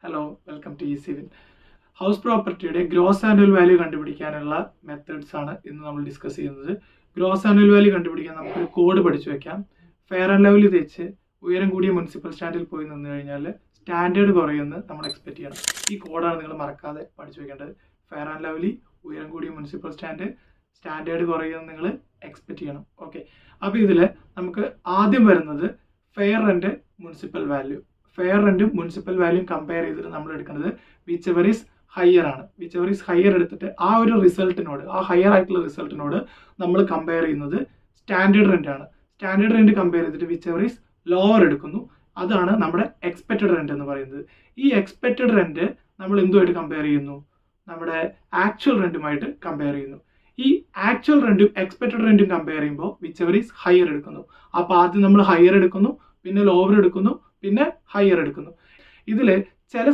Hello, welcome to EasyWin. House പ്രോപ്പർട്ടിയുടെ gross annual value കണ്ടുപിടിക്കാനുള്ള methods ആണ് ഇന്ന് നമ്മൾ ഡിസ്കസ് ചെയ്യുന്നത്. ഗ്രോസ് ആനുവൽ വാല്യൂ കണ്ടുപിടിക്കാൻ നമുക്കൊരു കോഡ് പഠിച്ചു വെക്കാം. ഫെയർ ആൻഡ് ലവ്ലി തേച്ച് ഉയരം കൂടിയ മുനിസിപ്പൽ സ്റ്റാൻഡിൽ പോയി നിന്ന് കഴിഞ്ഞാൽ സ്റ്റാൻഡേർഡ് കുറയുമെന്ന് നമ്മൾ എക്സ്പെക്ട് ചെയ്യണം. ഈ കോഡാണ് നിങ്ങൾ മറക്കാതെ പഠിച്ചു വെക്കേണ്ടത്. ഫെയർ ആൻഡ് ലവ്ലി, ഉയരം കൂടിയ മുനിസിപ്പൽ സ്റ്റാൻഡേർഡ് കുറയുമെന്ന് നിങ്ങൾ എക്സ്പെക്ട് ചെയ്യണം. ഓക്കെ, അപ്പോൾ ഇതിൽ നമുക്ക് ആദ്യം വരുന്നത് fair and municipal value. Fair ആൻഡും മുനിസിപ്പൽ വാല്യൂയും കമ്പയർ ചെയ്തിട്ട് നമ്മൾ എടുക്കുന്നത് വിച്ച് എവർ ഈസ് ഹയർ ആണ്. വിച്ച് എവർ ഈസ് ഹയർ എടുത്തിട്ട് ആ ഒരു റിസൾട്ടിനോട്, ആ ഹയർ ആയിട്ടുള്ള റിസൾട്ടിനോട് നമ്മൾ കമ്പയർ ചെയ്യുന്നത് സ്റ്റാൻഡേർഡ് റെന്റ് ആണ്. സ്റ്റാൻഡേർഡ് റെന്റ് കമ്പയർ ചെയ്തിട്ട് വിച്ച് എവർ ഈസ് ലോവർ എടുക്കുന്നു. അതാണ് നമ്മുടെ എക്സ്പെക്റ്റഡ് റെന്റ് എന്ന് പറയുന്നത്. ഈ എക്സ്പെക്റ്റഡ് റെന്റ് നമ്മൾ എന്തുമായിട്ട് കമ്പയർ ചെയ്യുന്നു? നമ്മുടെ ആക്ച്വൽ റെന്റുമായിട്ട് കമ്പയർ ചെയ്യുന്നു. ഈ ആക്ച്വൽ റെന്റും എക്സ്പെക്റ്റഡ് റെന്റും കമ്പയർ ചെയ്യുമ്പോൾ വിച്ച് എവർ ഈസ് ഹയർ എടുക്കുന്നു. അപ്പോൾ ആദ്യം നമ്മൾ ഹയർ എടുക്കുന്നു, പിന്നെ ലോവർ എടുക്കുന്നു, പിന്നെ ഹയർ എടുക്കുന്നു. ഇതിൽ ചില